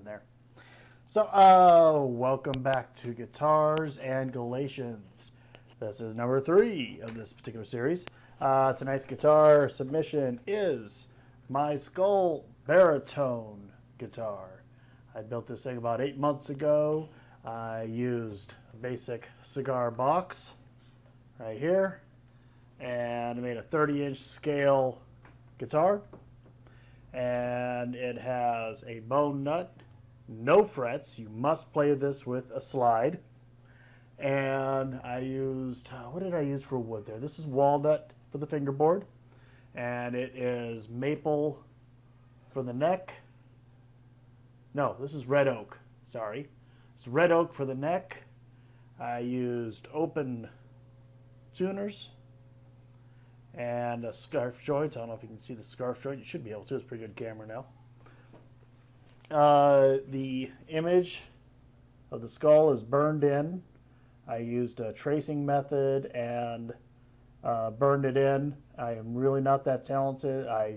in there. So, welcome back to Guitars and Galatians. This is number 3 of this particular series. Tonight's guitar submission is my Skull Baritone guitar. I built this thing about 8 months ago. I used a basic Cigar box right here, and I made a 30-inch scale guitar, and it has a bone nut, no frets. You must play this with a slide. And I used, what did I use for wood there? This is walnut for the fingerboard, and it is maple for the neck. No, this is red oak, sorry. It's red oak for the neck. I used open tuners and a scarf joint. I don't know if you can see the scarf joint. You should be able to. It's a pretty good camera now. The image of the skull is burned in. I used a tracing method and burned it in. I am really not that talented. I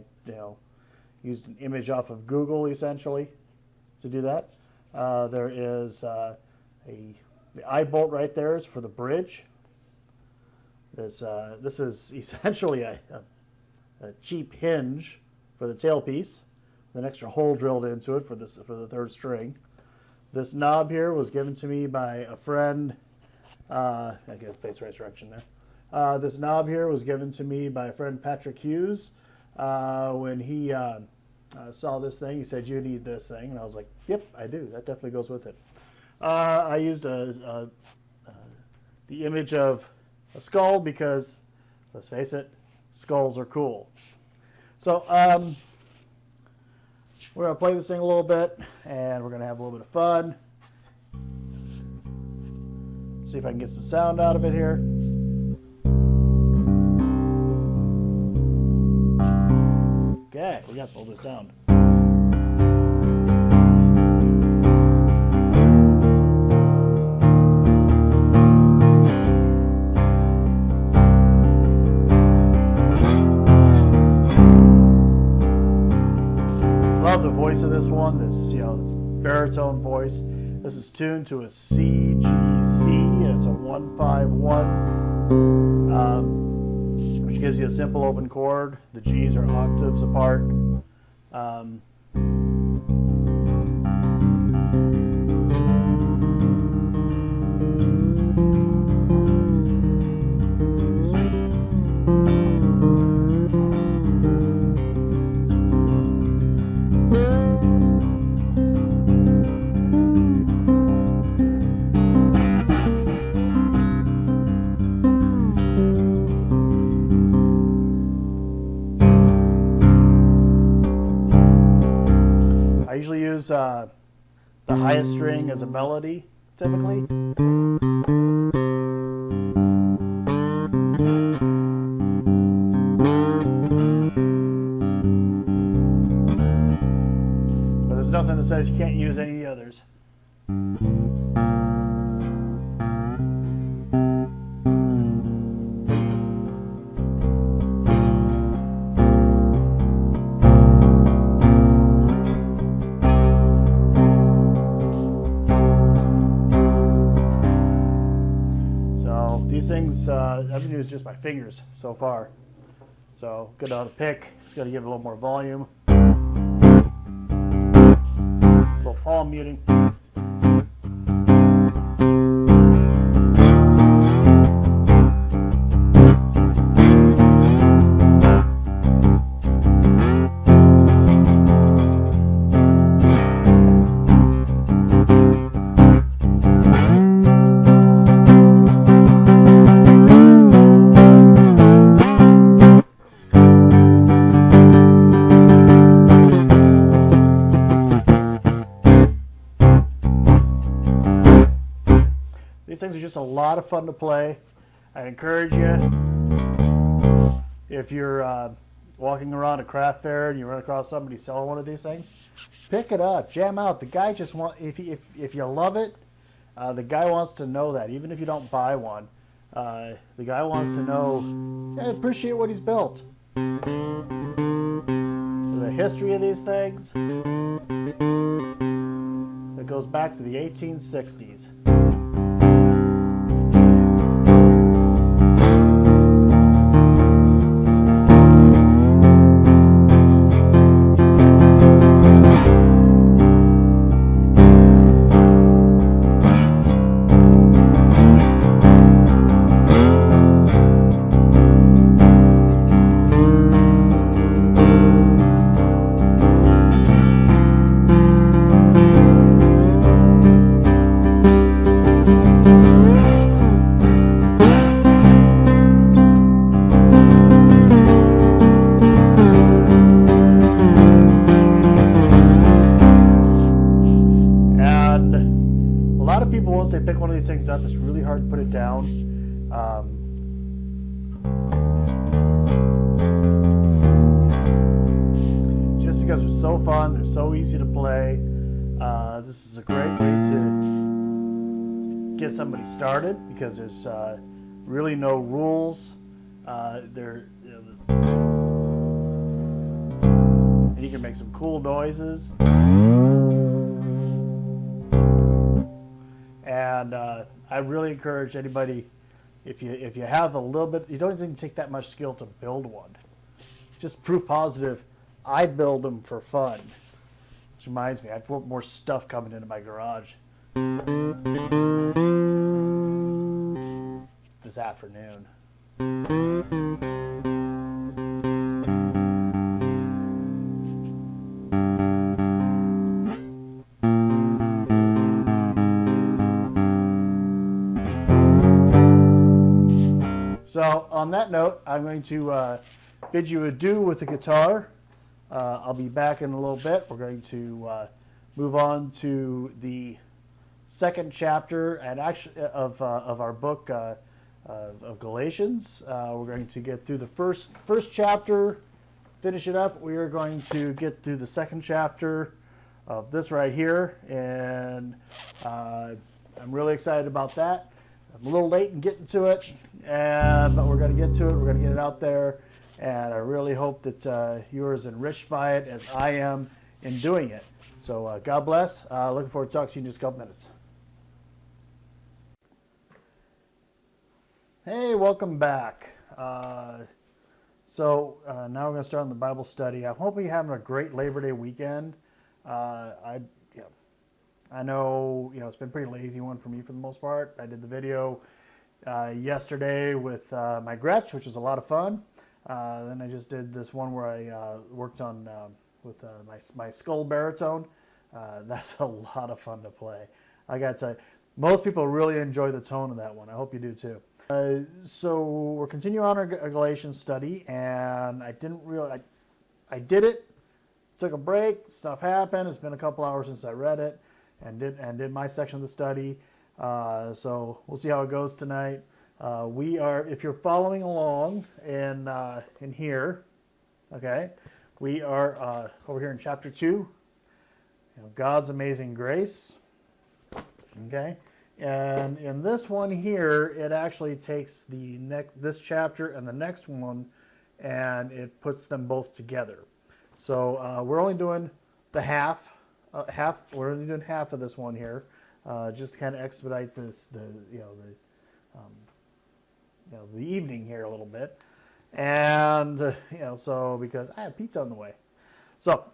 used an image off of Google essentially to do that. There is the eye bolt right there is for the bridge. This is essentially a cheap hinge for the tailpiece, with an extra hole drilled into it for the 3rd string. This knob here was given to me by a friend. I get face right direction there. This knob here was given to me by a friend, Patrick Hughes. When he saw this thing, he said, "You need this thing," and I was like, "Yep, I do. That definitely goes with it." I used the image of a skull because, let's face it, skulls are cool. So we're going to play this thing a little bit, and we're going to have a little bit of fun. See if I can get some sound out of it here. Okay, we got some little bit of sound. Love the voice of this one. This baritone voice. This is tuned to a C, G, C. It's a 1-5-1, which gives you a simple open chord. The G's are octaves apart. I usually use the highest string as a melody, typically. But there's nothing that says you can't use any of the others. These things, I've been using just my fingers so far. So good on a pick. Just got to give it a little more volume. A little palm muting. These things are just a lot of fun to play. I encourage you, if you're walking around a craft fair and you run across somebody selling one of these things, pick it up, jam out. The guy just if you love it, the guy wants to know that. Even if you don't buy one, the guy wants to know, appreciate what he's built. The history of these things. that goes back to the 1860s. Once they pick one of these things up, it's really hard to put it down. Just because they're so fun, they're so easy to play. This is a great way to get somebody started because there's really no rules. And you can make some cool noises. And I really encourage anybody, if you have a little bit, you don't even take that much skill to build one. Just proof positive, I build them for fun. Which reminds me, I have more stuff coming into my garage this afternoon. So on that note, I'm going to bid you adieu with the guitar. I'll be back in a little bit. We're going to move on to the second chapter and actually of our book of Galatians. We're going to get through the first chapter, finish it up. We are going to get through the second chapter of this right here, and I'm really excited about that. I'm a little late in getting to it, but we're going to get to it. We're going to get it out there, and I really hope that you're as enriched by it as I am in doing it. So God bless. Looking forward to talking to you in just a couple minutes. Hey, welcome back. So now we're going to start on the Bible study. I'm hoping you're having a great Labor Day weekend. I know, it's been a pretty lazy one for me for the most part. I did the video yesterday with my Gretsch, which was a lot of fun. Then I just did this one where I worked on with my skull baritone. That's a lot of fun to play. I got to tell you, most people really enjoy the tone of that one. I hope you do too. So we're continuing on our Galatians study, and I did it, took a break, stuff happened. It's been a couple hours since I read it. And did my section of the study. So we'll see how it goes tonight. We are, if you're following along in here, okay, we are over here in chapter 2, God's amazing grace. Okay, and in this one here, it actually takes this chapter and the next one, and it puts them both together. So we're only doing the half. We're only doing half of this one here, just to kind of expedite the evening here a little bit, and so because I have pizza on the way. So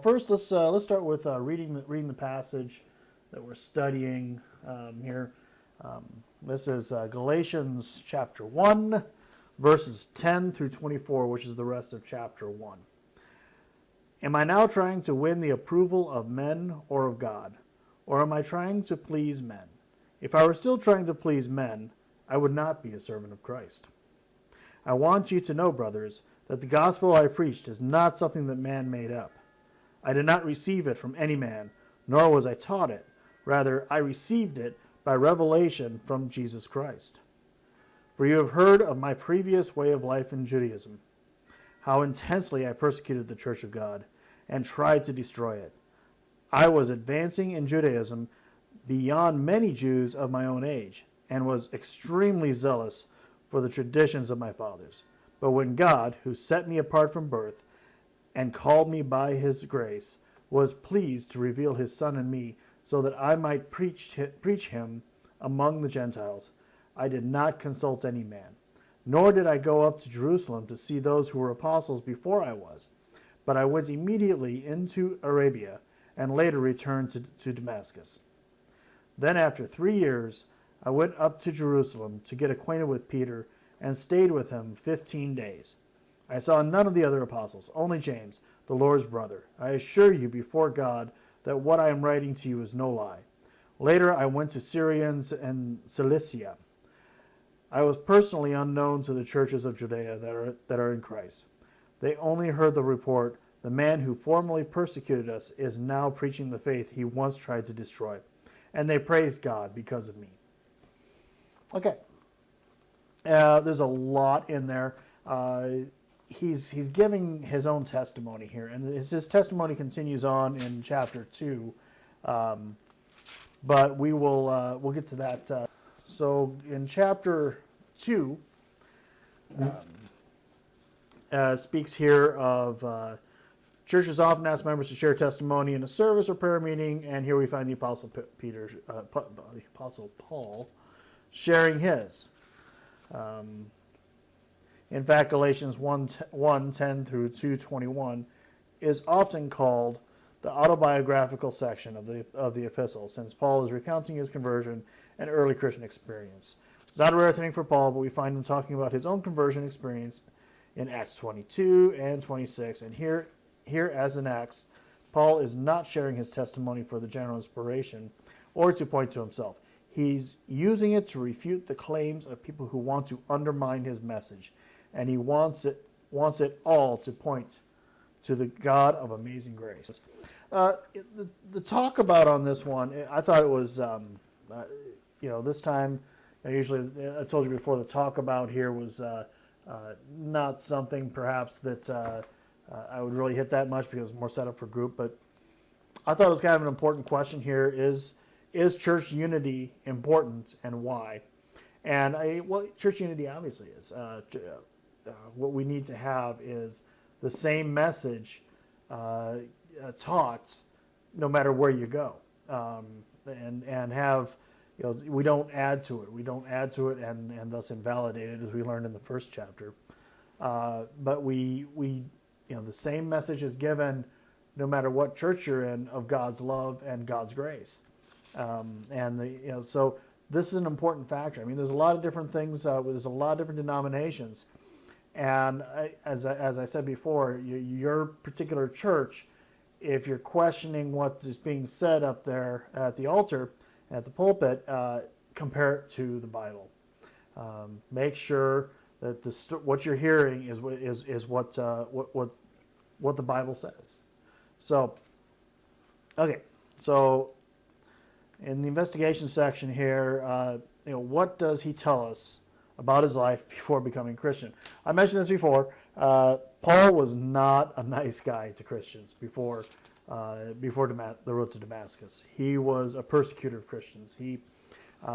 first let's start with reading the passage that we're studying here. This is Galatians chapter 1, verses 10 through 24, which is the rest of chapter 1. Am I now trying to win the approval of men or of God? Or am I trying to please men? If I were still trying to please men, I would not be a servant of Christ. I want you to know, brothers, that the gospel I preached is not something that man made up. I did not receive it from any man, nor was I taught it. Rather, I received it by revelation from Jesus Christ. For you have heard of my previous way of life in Judaism, how intensely I persecuted the church of God and tried to destroy it. I was advancing in Judaism beyond many Jews of my own age and was extremely zealous for the traditions of my fathers. But when God, who set me apart from birth and called me by his grace, was pleased to reveal his Son in me, so that I might preach him among the Gentiles. I did not consult any man, nor did I go up to Jerusalem to see those who were apostles before I was. But I went immediately into Arabia, and later returned to Damascus. Then after 3 years, I went up to Jerusalem to get acquainted with Peter, and stayed with him 15 days. I saw none of the other apostles, only James, the Lord's brother. I assure you before God that what I am writing to you is no lie. Later I went to Syria and Cilicia. I was personally unknown to the churches of Judea that are in Christ. They only heard the report, the man who formerly persecuted us is now preaching the faith he once tried to destroy. And they praised God because of me. Okay. There's a lot in there. He's giving his own testimony here, and his testimony continues on in chapter 2, but we'll get to that. So in chapter 2, speaks here of churches often ask members to share testimony in a service or prayer meeting, and here we find the Apostle Paul sharing his. In fact, Galatians 1:10 through 2:21 is often called the autobiographical section of the epistle, since Paul is recounting his conversion and early Christian experience. It's not a rare thing for Paul, but we find him talking about his own conversion experience in Acts 22 and 26. And here as in Acts, Paul is not sharing his testimony for the general inspiration or to point to himself. He's using it to refute the claims of people who want to undermine his message, and he wants it all to point to the God of amazing grace. The talk about on this one, I thought it was, this time, usually I told you before, the talk about here was not something perhaps that I would really hit that much because it's more set up for group, but I thought it was kind of an important question here. Is church unity important, and why? And church unity obviously is. What we need to have is the same message taught no matter where you go, and have, we don't add to it. We don't add to it and thus invalidate it, as we learned in the first chapter. But we the same message is given no matter what church you're in, of God's love and God's grace. So this is an important factor. I mean, there's a lot of different things. There's a lot of different denominations, and as I said before, your particular church, if you're questioning what is being said up there at the altar, at the pulpit, compare it to the Bible. Make sure that what you're hearing is what the Bible says. So, okay, so in the investigation section here, what does he tell us about his life before becoming Christian? I mentioned this before. Paul was not a nice guy to Christians before the road to Damascus. He was a persecutor of Christians.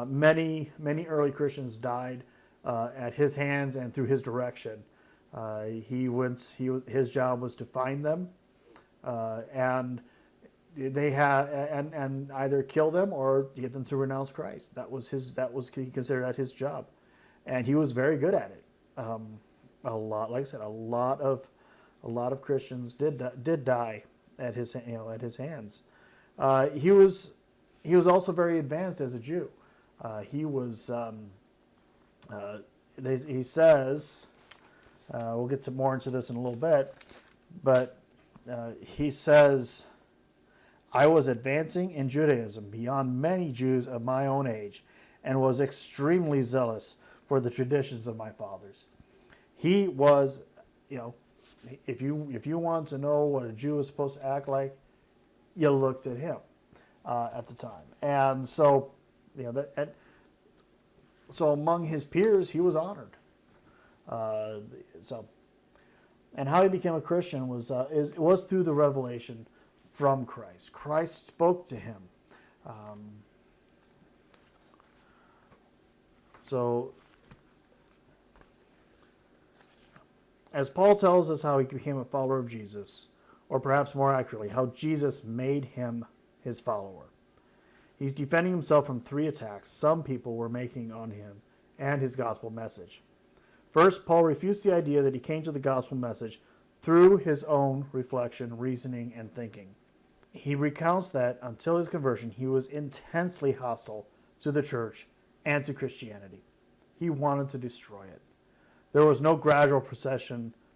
Many early Christians died at his hands and through his direction. His job was to find them, and they had and either kill them or get them to renounce Christ. That was he considered that his job, and he was very good at it. A lot of Christians did die at his hands. He was also very advanced as a Jew. He says, we'll get more into this in a little bit, but he says, I was advancing in Judaism beyond many Jews of my own age, and was extremely zealous for the traditions of my fathers. He was, if you want to know what a Jew is supposed to act like, you looked at him at the time, and so so among his peers, he was honored. And how he became a Christian was through the revelation from Christ. Christ spoke to him. So, as Paul tells us how he became a follower of Jesus, or perhaps more accurately, how Jesus made him his follower. He's defending himself from 3 attacks some people were making on him and his gospel message. First, Paul refused the idea that he came to the gospel message through his own reflection, reasoning, and thinking. He recounts that until his conversion, he was intensely hostile to the church and to Christianity. He wanted to destroy it. There was no gradual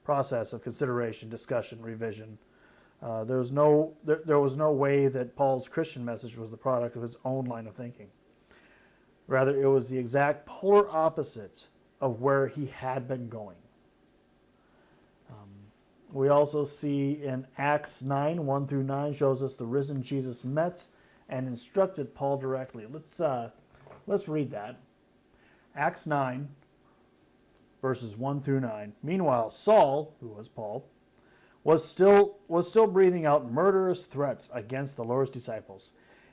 process of consideration, discussion, revision. There was no way that Paul's Christian message was the product of his own line of thinking. Rather, it was the exact polar opposite of where he had been going. We also see in Acts 9, 1 through 9, shows us the risen Jesus met and instructed Paul directly. Let's read that. Acts 9, verses 1 through 9. Meanwhile, Saul, who was Paul, was still breathing out murderous threats against the Lord's disciples.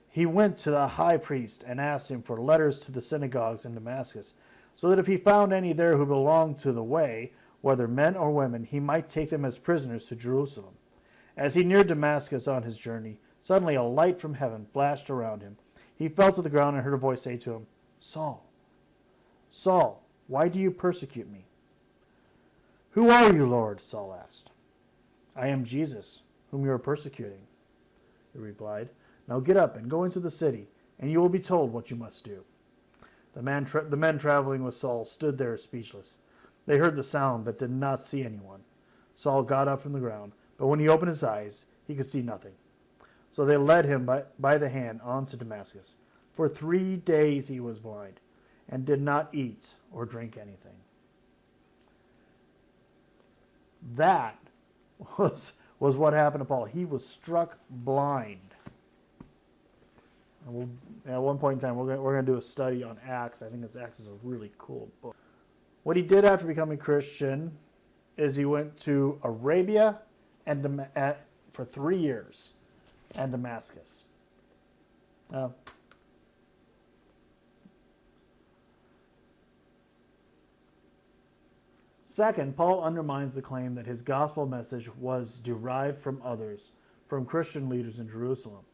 He went to the high priest and asked him for letters to the synagogues in Damascus, so that if he found any there who belonged to the way, whether men or women, he might take them as prisoners to Jerusalem. As he neared Damascus on his journey, suddenly a light from heaven flashed around him. He fell to the ground and heard a voice say to him, "Saul, Saul, why do you persecute me?" "Who are you, Lord?" Saul asked. "I am Jesus, whom you are persecuting," he replied. "Now get up and go into the city, and you will be told what you must do." The men traveling with Saul stood there speechless. They heard the sound but did not see anyone. Saul got up from the ground, but when he opened his eyes, he could see nothing. So they led him by the hand on to Damascus. For 3 days he was blind and did not eat or drink anything. That was what happened to Paul. He was struck blind. And at one point in time, we're going to do a study on Acts. I think Acts is a really cool book. What he did after becoming Christian is he went to Arabia and for 3 years and Damascus. Second, Paul undermines the claim that his gospel message was derived from others, from Christian leaders in Jerusalem.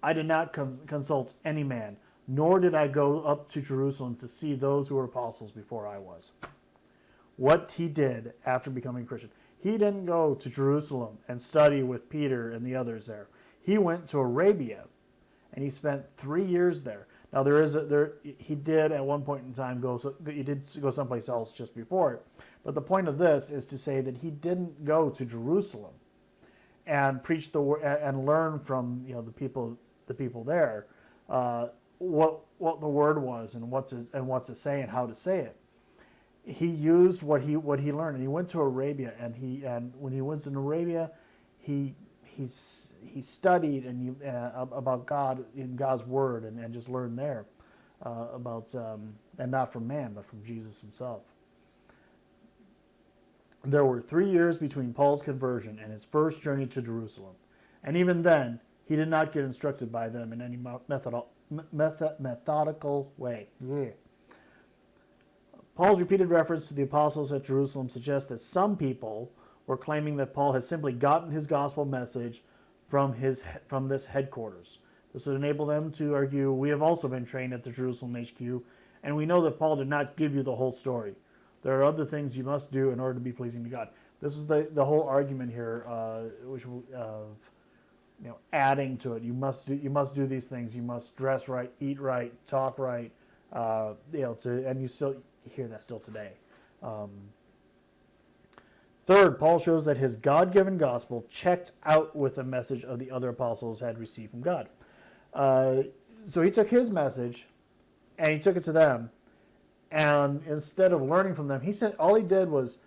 "I did not consult any man, nor did I go up to Jerusalem to see those who were apostles before I was." What he did after becoming Christian, he didn't go to Jerusalem and study with Peter and the others there. He went to Arabia, and he spent 3 years there. Now he did at one point in time go someplace else just before it, but the point of this is to say that he didn't go to Jerusalem and preach the word and learn from the people there what the word was and what to say and how to say it. He used what he learned, and he went to Arabia, and when he went in Arabia, he studied about God in God's word and just learned there about and not from man but from Jesus himself. There were 3 years between Paul's conversion and his first journey to Jerusalem, and even then he did not get instructed by them in any methodical way. Yeah. Paul's repeated reference to the apostles at Jerusalem suggests that some people were claiming that Paul had simply gotten his gospel message from this headquarters. This would enable them to argue, "We have also been trained at the Jerusalem HQ, and we know that Paul did not give you the whole story. There are other things you must do in order to be pleasing to God." This is the whole argument here, adding to it. You must do these things. You must dress right, eat right, talk right. And you still hear that still today. Third, Paul shows that his God-given gospel checked out with the message of the other apostles had received from God. So he took his message and he took it to them, and instead of learning from them, all he did was,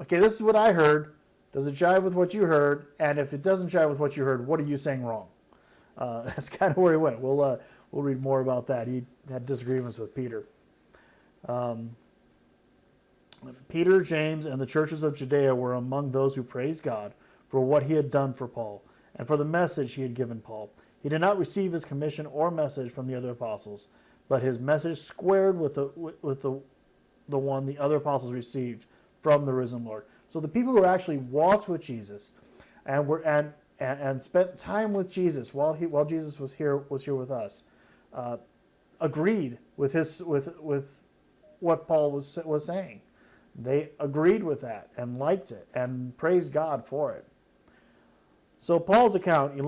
"Okay, this is what I heard. Does it jive with what you heard? And if it doesn't jive with what you heard, what are you saying wrong?" That's kind of where he went. We'll read more about that. He had disagreements with Peter. Peter, James, and the churches of Judea were among those who praised God for what he had done for Paul and for the message he had given Paul. He did not receive his commission or message from the other apostles, but his message squared with the one the other apostles received from the risen Lord. So the people who actually walked with Jesus and and spent time with Jesus while Jesus was here with us, agreed with what Paul was saying. They agreed with that and liked it and praised God for it. So Paul's account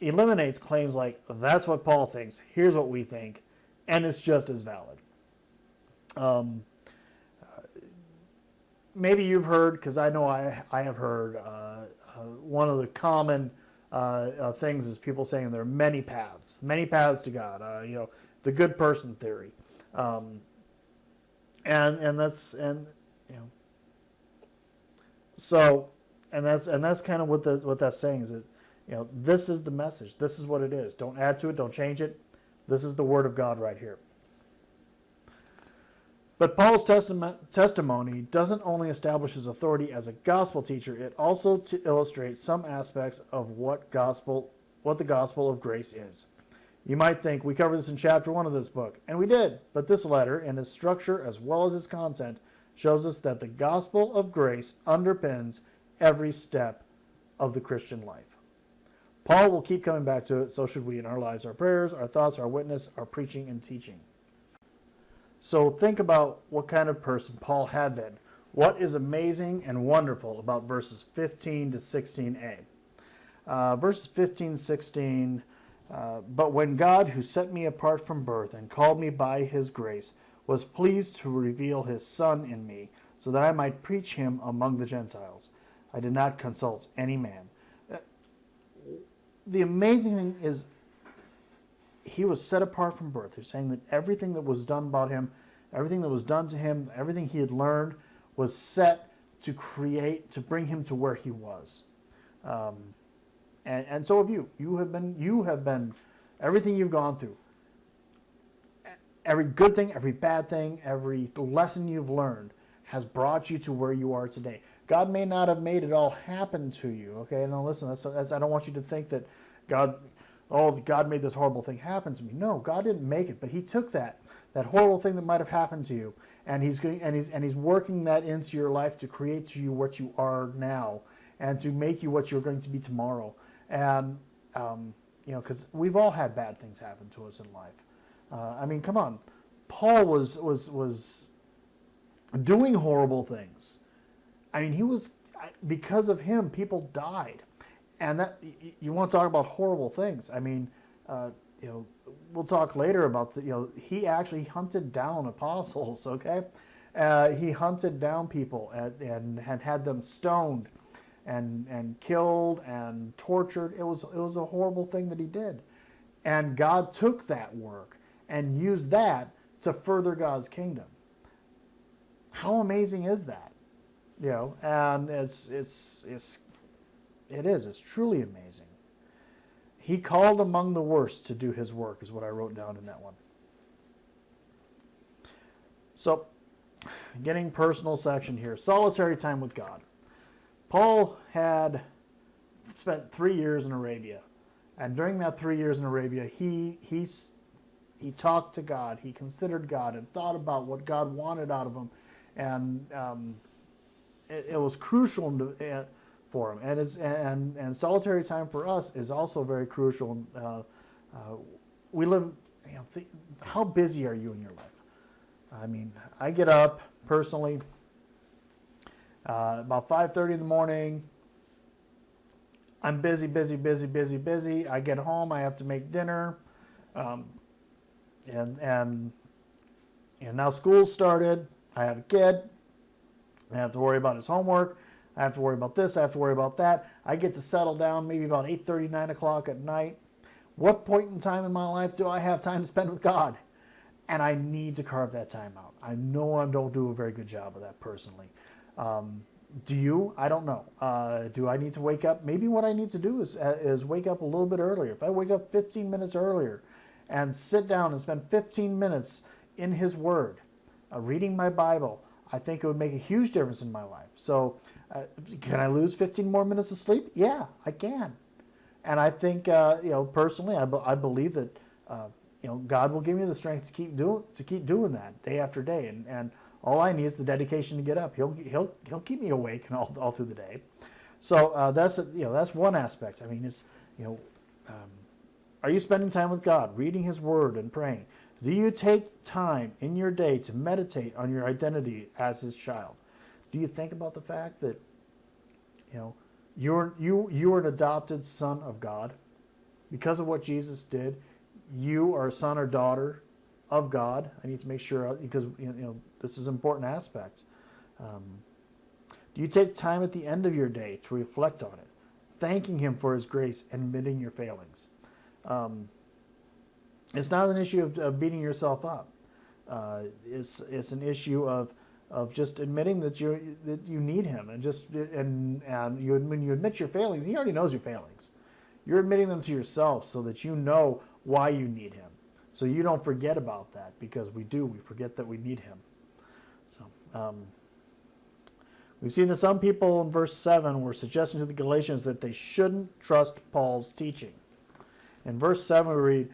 eliminates claims like, that's what Paul thinks, here's what we think, and it's just as valid. Maybe you've heard, because I know I have heard, one of the common things is people saying there are many paths to God, the good person theory. And that's kind of what that's saying is that this is the message. This is what it is. Don't add to it. Don't change it. This is the Word of God right here. But Paul's testimony doesn't only establish his authority as a gospel teacher. It also illustrates some aspects of what the gospel of grace is. You might think we covered this in chapter 1 of this book, and we did. But this letter, in its structure as well as its content, shows us that the gospel of grace underpins every step of the Christian life. Paul will keep coming back to it, so should we in our lives, our prayers, our thoughts, our witness, our preaching and teaching. So think about what kind of person Paul had been. What is amazing and wonderful about verses 15 to 16a? Verses 15, 16, but when God, who set me apart from birth and called me by his grace, was pleased to reveal his Son in me, so that I might preach him among the Gentiles, I did not consult any man. The amazing thing is, he was set apart from birth. He's saying that everything that was done about him, everything that was done to him, everything he had learned was set to bring him to where he was. And so have you. You have been, everything you've gone through, every good thing, every bad thing, every lesson you've learned has brought you to where you are today. God may not have made it all happen to you. Okay, now listen, I don't want you to think that God made this horrible thing happen to me. No, God didn't make it, but he took that horrible thing that might have happened to you, and he's working that into your life to create to you what you are now, and to make you what you're going to be tomorrow. And because we've all had bad things happen to us in life. Come on, Paul was doing horrible things. Because of him, people died. And that, you want to talk about horrible things. We'll talk later about he actually hunted down apostles, okay? He hunted down people and had them stoned and killed and tortured. It was a horrible thing that he did. And God took that work and used that to further God's kingdom. How amazing is that? And it's truly amazing. He called among the worst to do his work, is what I wrote down in that one. So, getting personal section here. Solitary time with God. Paul had spent 3 years in Arabia. And during that 3 years in Arabia, he talked to God. He considered God and thought about what God wanted out of him. And it was crucial for him, and solitary time for us is also very crucial. We live. How busy are you in your life? I get up personally about 5:30 in the morning. I'm busy. I get home. I have to make dinner, and now school started. I have a kid. I have to worry about his homework. I have to worry about this. I have to worry about that. I get to settle down maybe about 8:30, 9 o'clock at night. What point in time in my life do I have time to spend with God? And I need to carve that time out. I know I don't do a very good job of that personally. Do you? I don't know. Do I need to wake up? Maybe what I need to do is wake up a little bit earlier. If I wake up 15 minutes earlier and sit down and spend 15 minutes in His Word, reading my Bible, I think it would make a huge difference in my life. So can I lose 15 more minutes of sleep? Yeah, I can. And I think, personally, I believe that, God will give me the strength to keep doing that day after day. And all I need is the dedication to get up. He'll keep me awake and all through the day. So that's one aspect. I mean, it's um, are you spending time with God, reading His Word and praying? Do you take time in your day to meditate on your identity as His child? Do you think about the fact that you're an adopted son of God because of what Jesus did? You are a son or daughter of God. I need to make sure because this is an important aspect. Do you take time at the end of your day to reflect on it, thanking Him for His grace and admitting your failings? It's not an issue of beating yourself up. It's an issue of just admitting that you need Him, and when you admit your failings, He already knows your failings. You're admitting them to yourself so that you know why you need Him, so you don't forget about that, because we forget that we need Him. So we've seen that some people in verse 7 were suggesting to the Galatians that they shouldn't trust Paul's teaching. In verse 7 we read,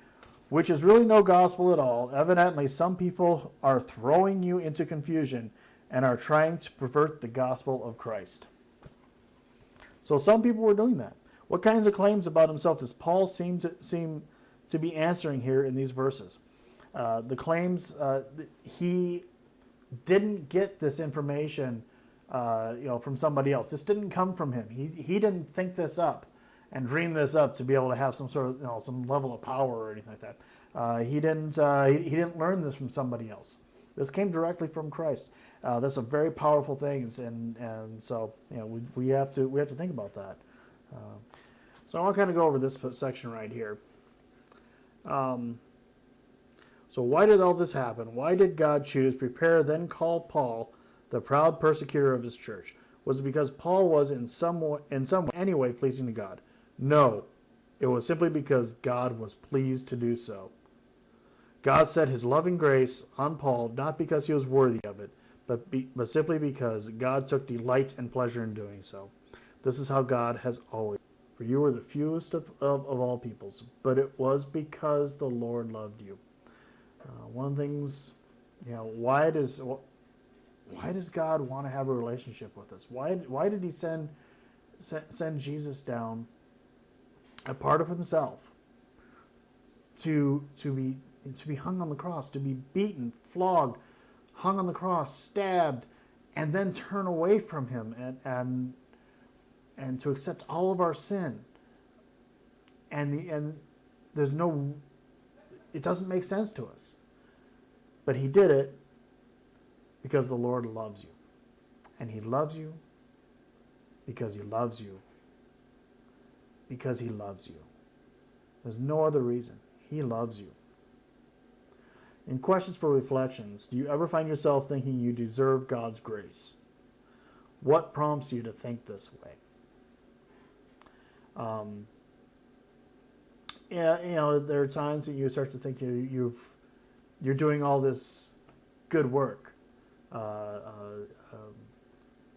which is really no gospel at all. Evidently, some people are throwing you into confusion and are trying to pervert the gospel of Christ. So some people were doing that. What kinds of claims about himself does Paul seem to be answering here in these verses? The claims he didn't get this information from somebody else. This didn't come from him. He didn't think this up and dream this up to be able to have some sort of some level of power or anything like that. He didn't learn this from somebody else. This came directly from Christ. That's a very powerful thing, and so we have to think about that. So I want to kind of go over this section right here. So why did all this happen? Why did God choose, prepare, then call Paul the proud persecutor of His church? Was it because Paul was in some way anyway pleasing to God? No, it was simply because God was pleased to do so. God set His loving grace on Paul not because he was worthy of it, but simply because God took delight and pleasure in doing so. This is how God has always. For you were the fewest of all peoples, but it was because the Lord loved you. One of the things, why does God want to have a relationship with us? Why did He send Jesus down, a part of Himself, to be hung on the cross, to be beaten, flogged, hung on the cross, stabbed, and then turn away from Him and to accept all of our sin? And there's no, it doesn't make sense to us. But He did it because the Lord loves you. And He loves you because He loves you. Because He loves you. There's no other reason. He loves you. In questions for reflections, do you ever find yourself thinking you deserve God's grace? What prompts you to think this way? There are times that you start to think you're doing all this good work, and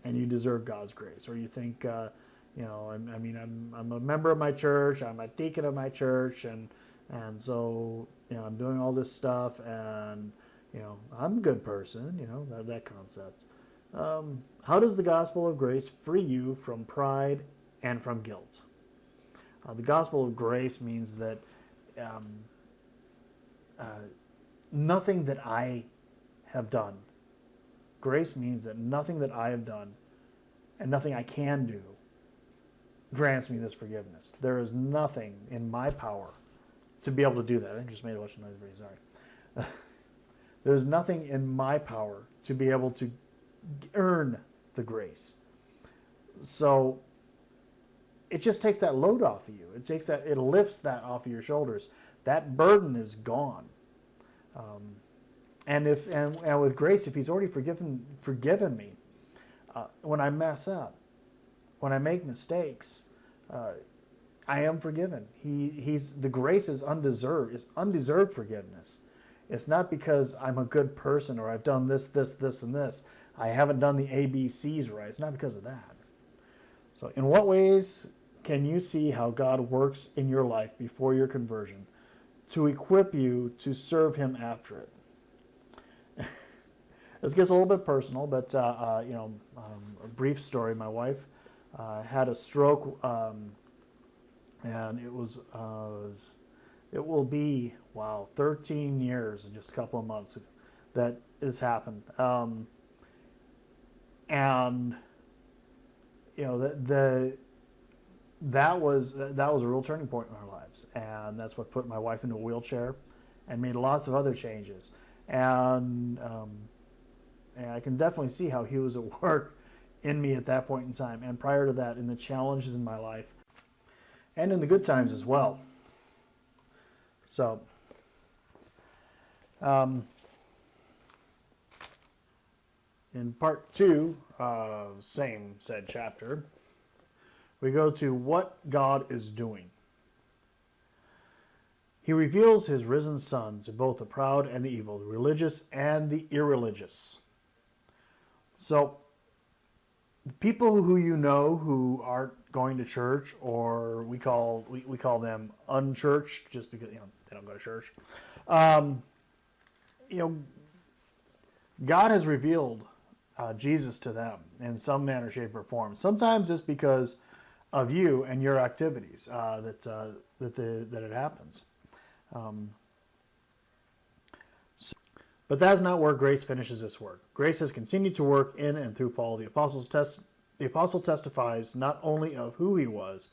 you deserve God's grace, or you think, I'm a member of my church, I'm a deacon of my church, and so I'm doing all this stuff, and I'm a good person, that concept. How does the gospel of grace free you from pride and from guilt? The gospel of grace means that nothing that I have done. Grace means that nothing that I have done and nothing I can do grants me this forgiveness. There is nothing in my power to be able to do that. I just made a bunch of noise, very sorry. There's nothing in my power to be able to earn the grace. So it just takes that load off of you. It lifts that off of your shoulders. That burden is gone. And with grace, if He's already forgiven me, when I mess up, when I make mistakes, I am forgiven. The grace is undeserved. It's undeserved forgiveness. It's not because I'm a good person or I've done this, and this. I haven't done the ABCs right. It's not because of that. So in what ways can you see how God works in your life before your conversion to equip you to serve Him after it? This gets a little bit personal, but a brief story. My wife had a stroke, and it will be, wow, 13 years in just a couple of months that this happened. And you know that was a real turning point in our lives, and that's what put my wife into a wheelchair, and made lots of other changes. And I can definitely see how he was at work in me at that point in time, and prior to that, in the challenges in my life, and in the good times as well. So, in part 2, same said chapter, we go to what God is doing. He reveals his risen Son to both the proud and the evil, the religious and the irreligious. So, people who you know who aren't going to church, or we call them unchurched, just because they don't go to church. God has revealed Jesus to them in some manner, shape, or form. Sometimes it's because of you and your activities that it happens. But that's not where grace finishes its work. Grace has continued to work in and through Paul. The apostle testifies not only of who he was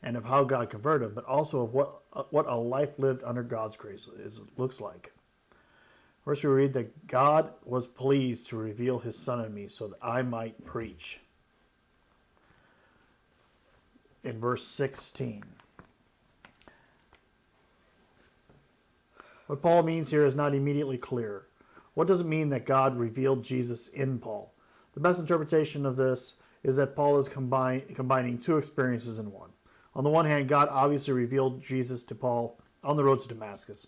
and of how God converted him, but also of what a life lived under God's grace looks like. First, we read that God was pleased to reveal his Son in me so that I might preach. In verse 16. What Paul means here is not immediately clear. What does it mean that God revealed Jesus in Paul? The best interpretation of this is that Paul is combining two experiences in one. On the one hand, God obviously revealed Jesus to Paul on the road to Damascus.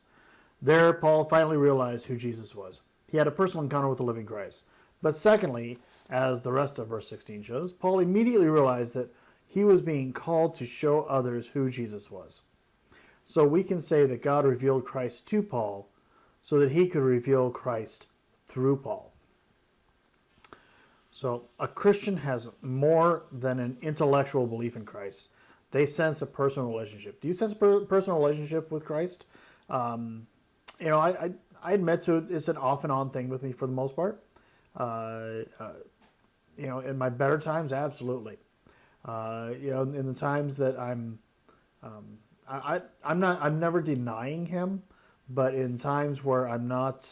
There, Paul finally realized who Jesus was. He had a personal encounter with the living Christ. But secondly, as the rest of verse 16 shows, Paul immediately realized that he was being called to show others who Jesus was. So we can say that God revealed Christ to Paul so that he could reveal Christ through Paul. So a Christian has more than an intellectual belief in Christ. They sense a personal relationship. Do you sense a personal relationship with Christ? I admit to it, it's an off and on thing with me for the most part. In my better times, absolutely. In the times that I'm never denying him, but in times where I'm not,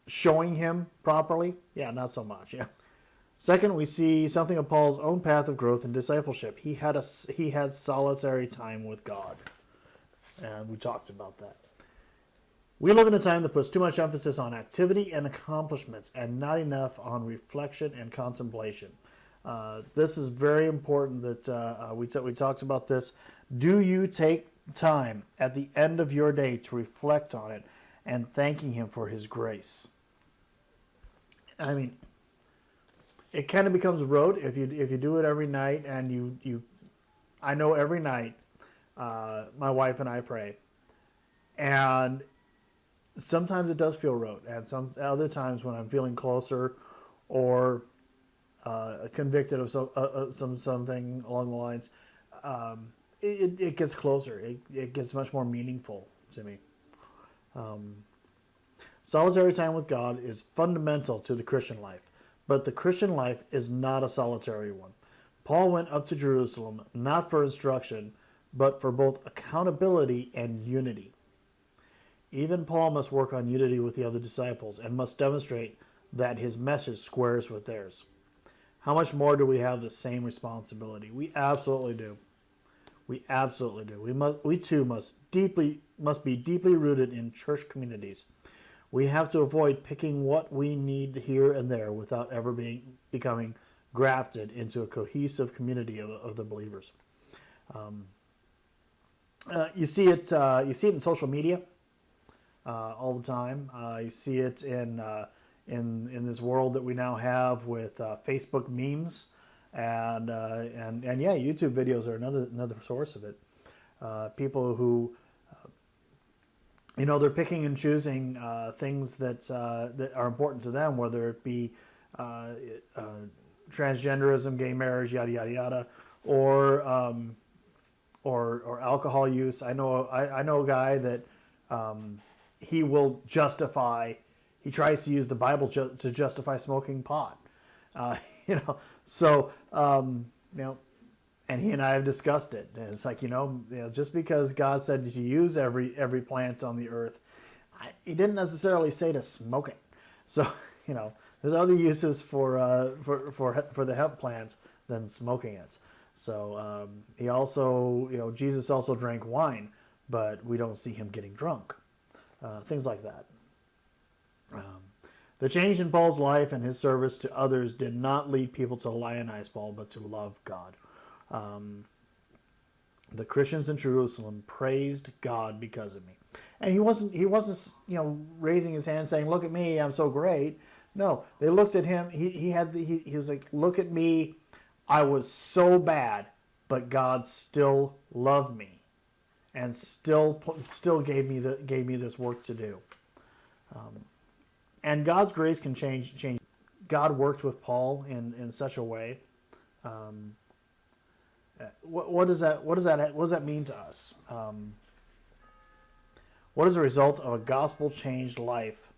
showing him properly, not so much. Yeah. Second, we see something of Paul's own path of growth and discipleship. He had solitary time with God, and we talked about that. We live in a time that puts too much emphasis on activity and accomplishments, and not enough on reflection and contemplation. This is very important that we talked about this. Do you take time at the end of your day to reflect on it and thanking him for his grace? I mean, it kind of becomes rote if you do it every night, and I know every night my wife and I pray, and sometimes it does feel rote, and some other times when I'm feeling closer or convicted of something along the lines, it gets closer. It gets much more meaningful to me. Solitary time with God is fundamental to the Christian life, but the Christian life is not a solitary one. Paul went up to Jerusalem not for instruction, but for both accountability and unity. Even Paul must work on unity with the other disciples and must demonstrate that his message squares with theirs. How much more do we have the same responsibility? We absolutely do. We absolutely do. We too must be deeply rooted in church communities. We have to avoid picking what we need here and there without ever becoming grafted into a cohesive community of the believers. You see it in social media all the time. You see it in this world that we now have with Facebook memes, and YouTube videos are another source of it. People who they're picking and choosing things that are important to them, whether it be transgenderism, gay marriage, yada yada yada, or alcohol use. I know a guy that he will justify. He tries to use the Bible to justify smoking pot. You know, so you know, and he and I have discussed it. And it's like, just because God said to use every plant on the earth, he didn't necessarily say to smoke it. So, there's other uses for the hemp plants than smoking it. So he also, Jesus also drank wine, but we don't see him getting drunk. Things like that. The change in Paul's life and his service to others did not lead people to lionize Paul, but to love God. The Christians in Jerusalem praised God because of me, and he wasn't raising his hand saying, "Look at me, I'm so great." No, they looked at him. He was like, "Look at me, I was so bad, but God still loved me, and still gave me this work to do." And God's grace can change. God worked with Paul in such a way. What does that mean to us? What is the result of a gospel changed life?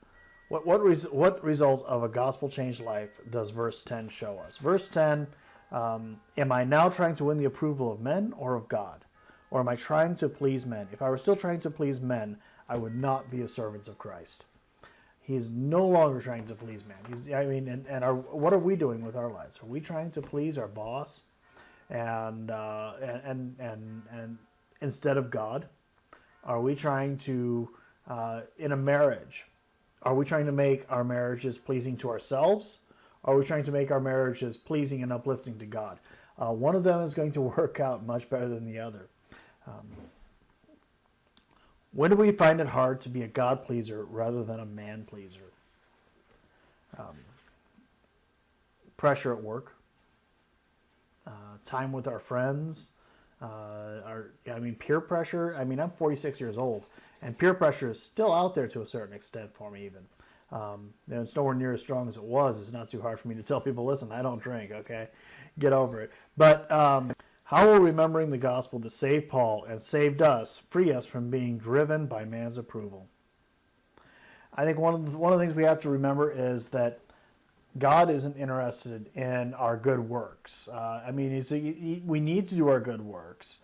What result of a gospel changed life does verse 10 show us? Verse 10, am I now trying to win the approval of men or of God? Or am I trying to please men? If I were still trying to please men, I would not be a servant of Christ. He is no longer trying to please man. What are we doing with our lives? Are we trying to please our boss, and instead of God? Are we trying to, in a marriage, are we trying to make our marriages pleasing to ourselves? Or are we trying to make our marriages pleasing and uplifting to God? One of them is going to work out much better than the other. When do we find it hard to be a God pleaser rather than a man pleaser? Pressure at work, time with our friends, peer pressure. I'm 46 years old, and peer pressure is still out there to a certain extent for me even. It's nowhere near as strong as it was. It's not too hard for me to tell people, listen, I don't drink, okay? Get over it. But how will remembering the gospel that saved Paul and saved us free us from being driven by man's approval? I think one of the things we have to remember is that God isn't interested in our good works. We need to do our good works.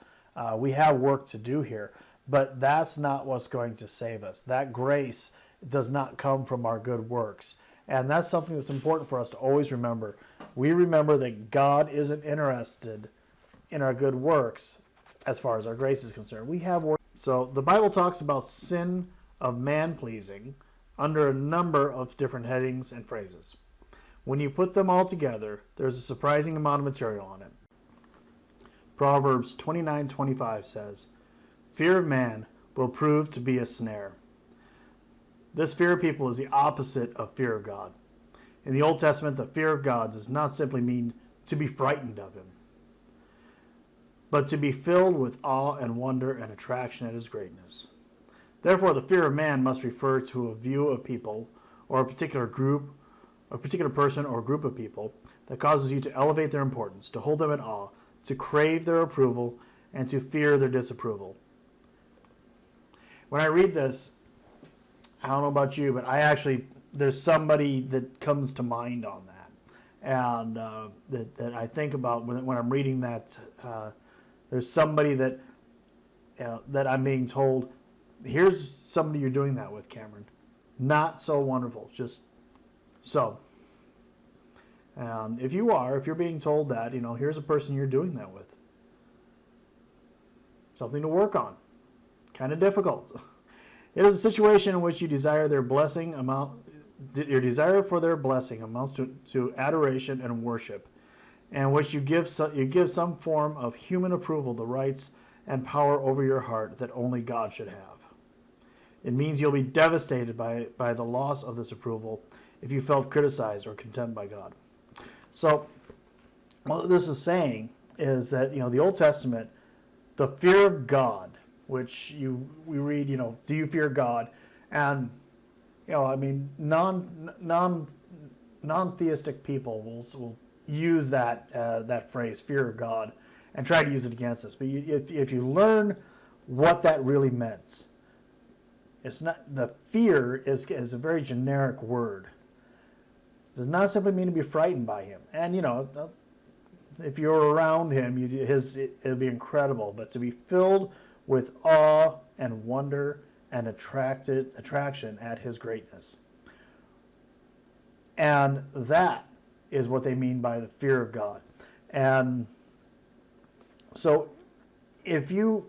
We have work to do here, but that's not what's going to save us. That grace does not come from our good works. And that's something that's important for us to always remember. We remember that God isn't interested in our good works as far as our grace is concerned. We have work. So the Bible talks about sin of man-pleasing under a number of different headings and phrases. When you put them all together, there's a surprising amount of material on it. Proverbs 29:25 says, "Fear of man will prove to be a snare." This fear of people is the opposite of fear of God. In the Old Testament, the fear of God does not simply mean to be frightened of him, but to be filled with awe and wonder and attraction at his greatness. Therefore, the fear of man must refer to a view of people or a particular group, a particular person or group of people that causes you to elevate their importance, to hold them in awe, to crave their approval, and to fear their disapproval. When I read this, I don't know about you, but there's somebody that comes to mind on that. And that I think about when I'm reading that. There's somebody that I'm being told, here's somebody you're doing that with, Cameron. Not so wonderful, just so. And if you're being told that, here's a person you're doing that with. Something to work on. Kind of difficult. It is a situation in which you desire their blessing your desire for their blessing amounts to adoration and worship, and which you give some form of human approval the rights and power over your heart that only God should have. It means you'll be devastated by the loss of this approval if you felt criticized or contemned by God. So what this is saying is that, the Old Testament, the fear of God, which we read, do you fear God? And, non-theistic people will use that phrase, fear of God, and try to use it against us. But if you learn what that really meant, it's not, the fear is a very generic word. It does not simply mean to be frightened by him. And if you're around him, it'll be incredible. But to be filled with awe and wonder and attraction at his greatness. And that is what they mean by the fear of God. And so if you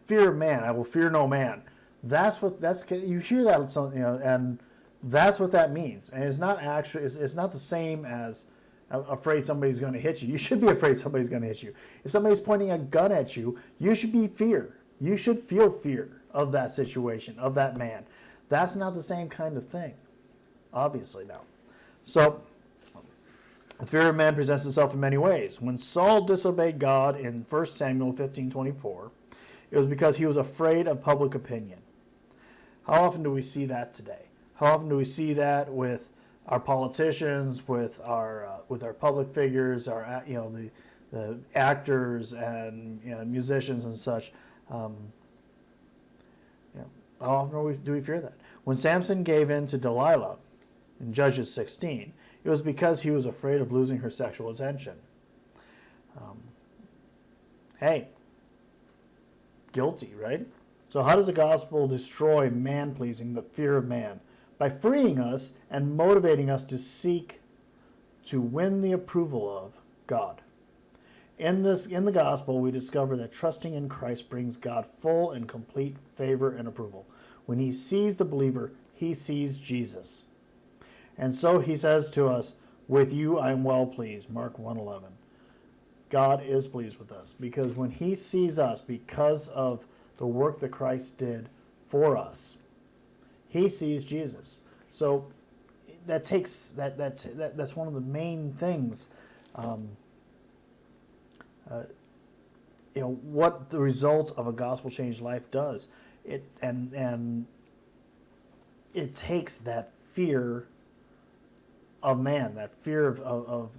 fear man, I will fear no man. You hear that, and that's what that means. And it's not actually, it's not the same as afraid somebody's going to hit you. You should be afraid somebody's going to hit you. If somebody's pointing a gun at you, you should be fear. You should feel fear of that situation, of that man. That's not the same kind of thing. Obviously, no. So, the fear of man presents itself in many ways. When Saul disobeyed God in 1 Samuel 15:24, it was because he was afraid of public opinion. How often do we see that today? How often do we see that with our politicians, with our public figures, the actors and musicians and such? How often do we fear that? When Samson gave in to Delilah in Judges 16, it was because he was afraid of losing her sexual attention. Hey, guilty, right? So how does the gospel destroy man-pleasing, the fear of man? By freeing us and motivating us to seek to win the approval of God. In the gospel, we discover that trusting in Christ brings God full and complete favor and approval. When he sees the believer, he sees Jesus. And so he says to us, with you I am well pleased, Mark 1:11. God is pleased with us because when he sees us, because of the work that Christ did for us, he sees Jesus. So that's one of the main things. What the result of a gospel-changed life does. It takes that fear of man, that fear of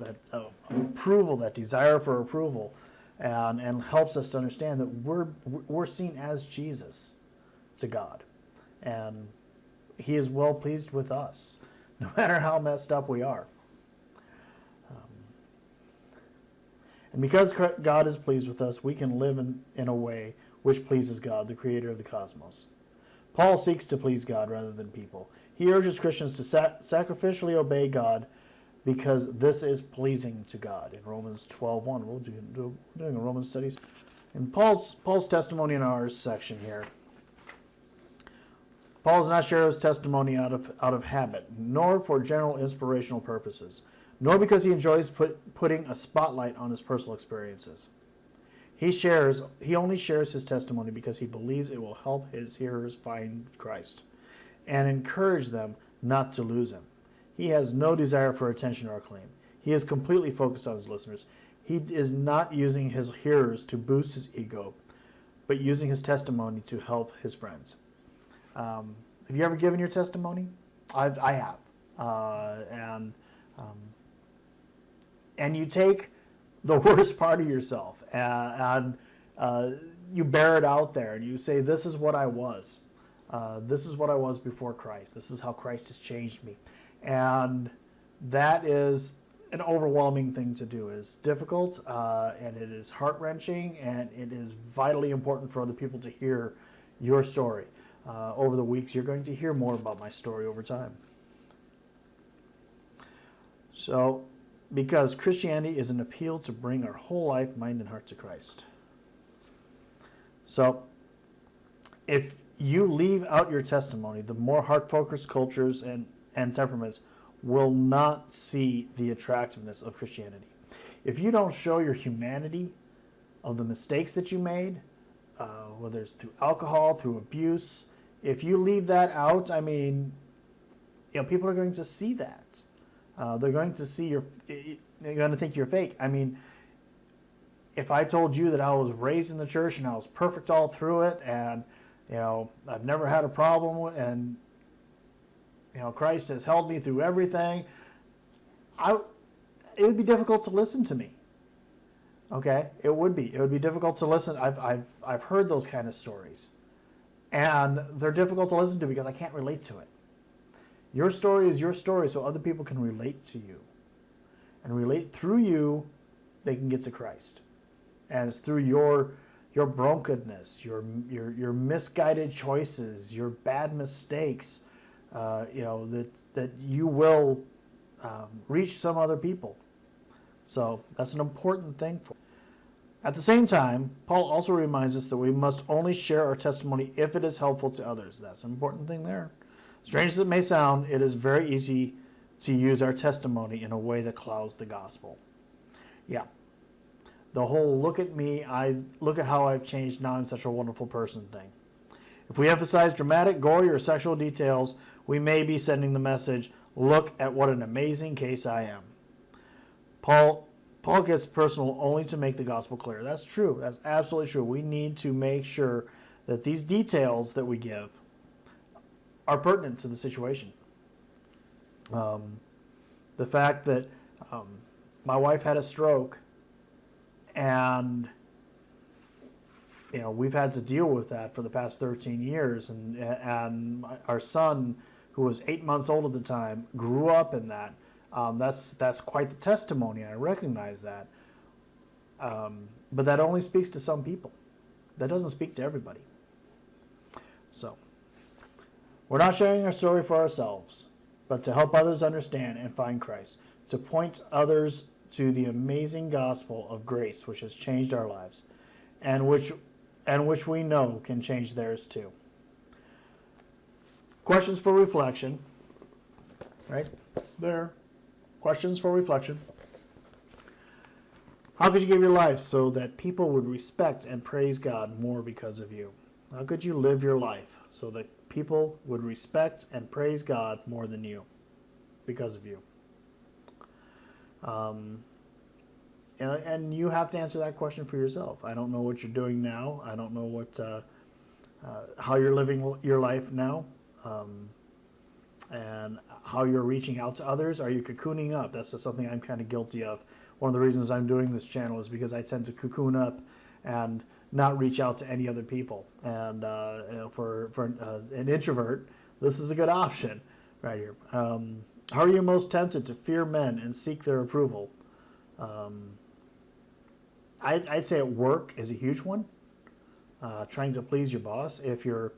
approval, that desire for approval, and helps us to understand that we're seen as Jesus to God, and he is well pleased with us, no matter how messed up we are. And because God is pleased with us, we can live in a way which pleases God, the creator of the cosmos. Paul seeks to please God rather than people. He urges Christians to sacrificially obey God because this is pleasing to God. In Romans 12:1, we'll doing a Roman studies. In Paul's testimony in ours section here, Paul does not share his testimony out of habit, nor for general inspirational purposes, nor because he enjoys putting a spotlight on his personal experiences. He only shares his testimony because he believes it will help his hearers find Christ and encourage them not to lose him. He has no desire for attention or acclaim. He is completely focused on his listeners. He is not using his hearers to boost his ego, but using his testimony to help his friends. Have you ever given your testimony? I have. And you take the worst part of yourself and you bear it out there and you say, this is what I was. This is what I was before Christ. This is how Christ has changed me. And that is an overwhelming thing to do. It's difficult and it is heart-wrenching, and it is vitally important for other people to hear your story. Over the weeks, you're going to hear more about my story over time. So, because Christianity is an appeal to bring our whole life, mind, and heart to Christ. So, if you leave out your testimony, the more heart-focused cultures and temperaments will not see the attractiveness of Christianity. If you don't show your humanity of the mistakes that you made, whether it's through alcohol, through abuse, if you leave that out, I mean, people are going to see that. They're going to see they're going to think you're fake. I mean, if I told you that I was raised in the church and I was perfect all through it, and I've never had a problem with, and Christ has held me through everything, it would be difficult to listen to me. Okay, it would be difficult to listen. I've heard those kind of stories, and they're difficult to listen to because I can't relate to it. Your story is your story, so other people can relate to you, and relate through you. They can get to Christ, and it's through your brokenness, your misguided choices, your bad mistakes, that you will reach some other people. So that's an important thing for. At the same time, Paul also reminds us that we must only share our testimony if it is helpful to others. That's an important thing there. Strange as it may sound, it is very easy to use our testimony in a way that clouds the gospel. Yeah. The whole look at me, look at how I've changed, now I'm such a wonderful person thing. If we emphasize dramatic, gory, or sexual details, we may be sending the message, look at what an amazing case I am. Paul gets personal only to make the gospel clear. That's true. That's absolutely true. We need to make sure that these details that we give are pertinent to the situation. The fact that my wife had a stroke, and we've had to deal with that for the past 13 years, and our son, who was 8 months old at the time, grew up in that. That's quite the testimony, and I recognize that. But that only speaks to some people. That doesn't speak to everybody. So, we're not sharing our story for ourselves, but to help others understand and find Christ, to point others to the amazing gospel of grace which has changed our lives, and which we know can change theirs too. Questions for reflection. Right there. Questions for reflection. How could you give your life so that people would respect and praise God more because of you? How could you live your life so that people would respect and praise God more than you because of you? And you have to answer that question for yourself. I don't know what you're doing now. I don't know how you're living your life now. And how you're reaching out to others. Are you cocooning up? That's just something I'm kind of guilty of. One of the reasons I'm doing this channel is because I tend to cocoon up and not reach out to any other people. And for an introvert, this is a good option right here. How are you most tempted to fear men and seek their approval? I'd say at work is a huge one. Trying to please your boss. If you're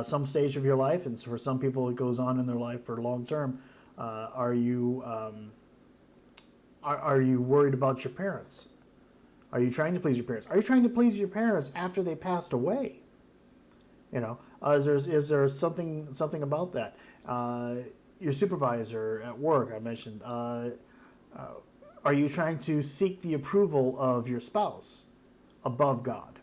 some stage of your life, and for some people it goes on in their life for long term, are you worried about your parents? Are you trying to please your parents? Are you trying to please your parents after they passed away? Is there something about that? Your supervisor at work, I mentioned. Are you trying to seek the approval of your spouse above God?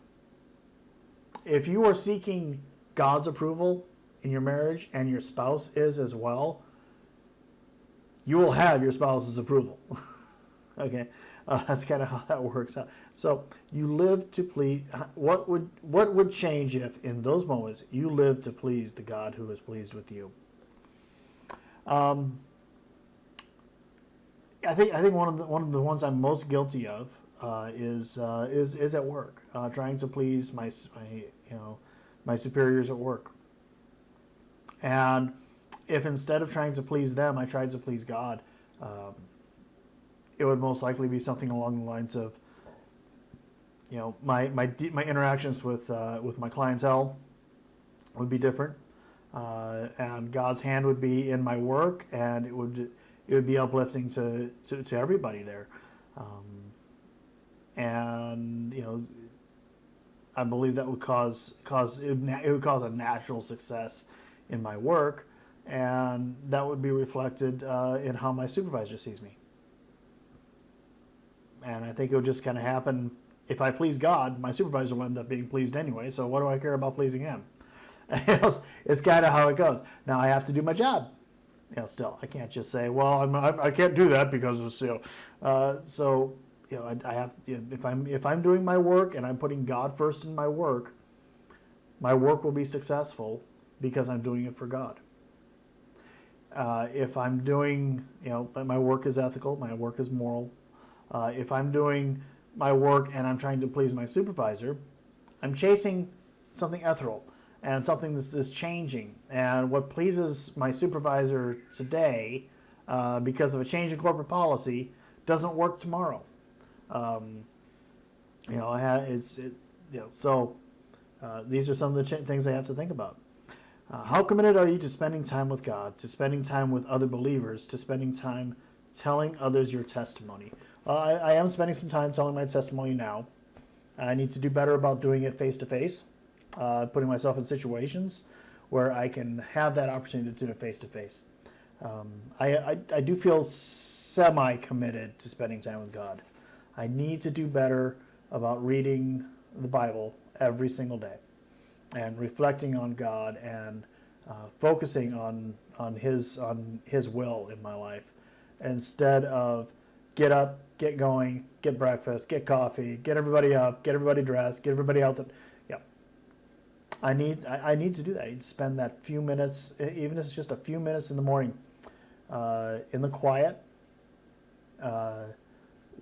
If you are seeking God's approval in your marriage, and your spouse is as well, you will have your spouse's approval. Okay, that's kind of how that works out. So you live to please. What would change if, in those moments, you live to please the God who is pleased with you? I think one of the ones I'm most guilty of is at work, trying to please my superiors at work. And if instead of trying to please them, I tried to please God, it would most likely be something along the lines of, my interactions with my clientele would be different, and God's hand would be in my work, and it would be uplifting to everybody there, and I believe that would cause a natural success in my work, and that would be reflected in how my supervisor sees me. And I think it would just kind of happen. If I please God, my supervisor will end up being pleased anyway, so what do I care about pleasing him? It's kind of how it goes. Now I have to do my job. Still, I can't just say, well, I can't do that because it's, I have, if I'm doing my work and I'm putting God first in my work will be successful because I'm doing it for God. If I'm doing, my work is ethical, my work is moral. If I'm doing my work and I'm trying to please my supervisor, I'm chasing something ethereal and something that is changing. And what pleases my supervisor today, because of a change in corporate policy, doesn't work tomorrow. So these are some of the things I have to think about. How committed are you to spending time with God, to spending time with other believers, to spending time telling others your testimony? I am spending some time telling my testimony now. I need to do better about doing it face-to-face, putting myself in situations where I can have that opportunity to do it face-to-face. I do feel semi-committed to spending time with God. I need to do better about reading the Bible every single day and reflecting on God and focusing on His will in my life, instead of get up, get going, get breakfast, get coffee, get everybody up, get everybody dressed, get everybody out. I need to do that. I need to spend that few minutes, even if it's just a few minutes in the morning, in the quiet,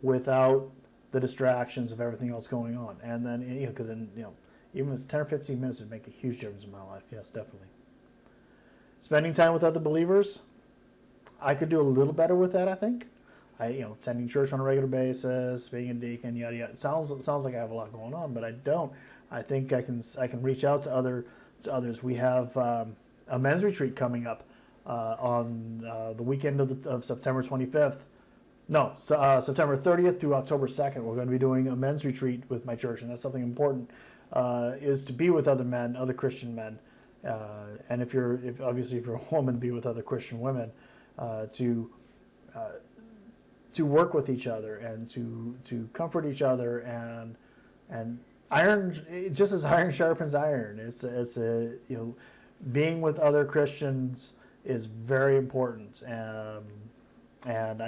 without the distractions of everything else going on. And then, because even if it's 10 or 15 minutes, it would make a huge difference in my life. Yes, definitely. Spending time with other believers, I could do a little better with that, I think. Attending church on a regular basis, being a deacon, yada yada. It sounds like I have a lot going on, but I don't. I think I can reach out to others. We have a men's retreat coming up on the weekend of September 25th. No, September 30th through October 2nd. We're going to be doing a men's retreat with my church, and that's something important. Is to be with other men, other Christian men, and if you're a woman, be with other Christian women, to work with each other and to comfort each other, and iron, just as iron sharpens iron. It's being with other Christians is very important, and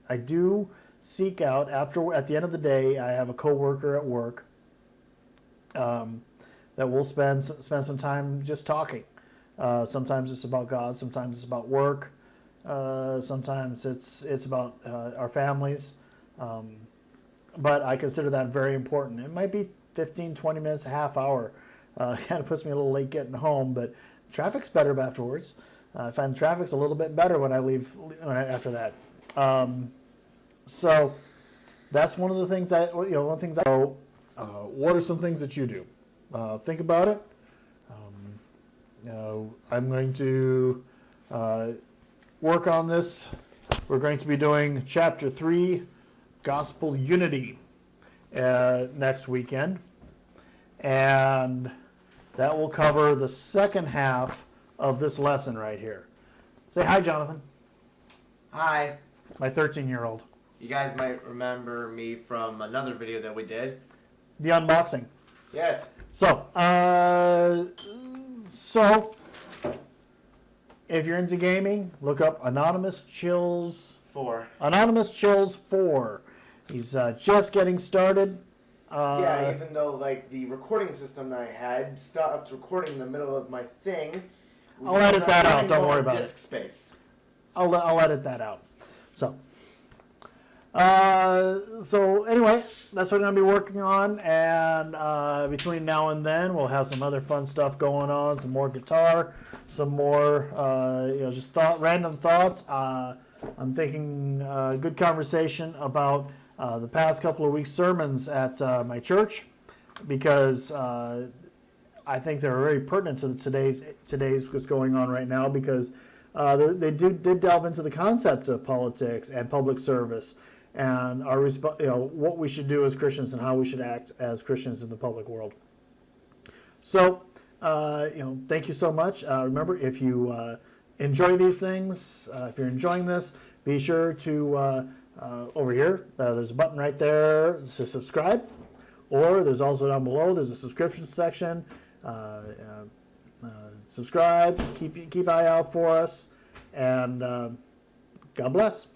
I do seek out at the end of the day. I have a coworker at work that we'll spend some time just talking. Sometimes it's about God, sometimes it's about work, sometimes it's about our families. But I consider that very important. It might be 15, 20 minutes, a half hour. Kind of puts me a little late getting home, but traffic's better afterwards. I find traffic's a little bit better when I leave after that. So that's one of the things what are some things that you do? Think about it. I'm going to work on this. We're going to be doing Chapter 3, Gospel Unity, next weekend. And that will cover the second half of this lesson right here. Say hi, Jonathan. Hi. My 13-year-old. You guys might remember me from another video that we did. The unboxing. Yes. So if you're into gaming, look up Anonymous Chills 4. Anonymous Chills 4. He's just getting started. Yeah, even though the recording system that I had stopped recording in the middle of my thing. I'll edit that out. Don't worry about disk space. I'll edit that out. So anyway, that's what I'm going to be working on, and between now and then we'll have some other fun stuff going on, some more guitar, some more just random thoughts. I'm thinking good conversation about the past couple of weeks' sermons at my church, because I think they're very pertinent to today's what's going on right now, because they did delve into the concept of politics and public service, and our what we should do as Christians and how we should act as Christians in the public world. So, thank you so much. Remember, if you enjoy these things, if you're enjoying this, be sure to over here. There's a button right there to subscribe, or there's also down below. There's a subscription section. Subscribe. Keep eye out for us, and God bless.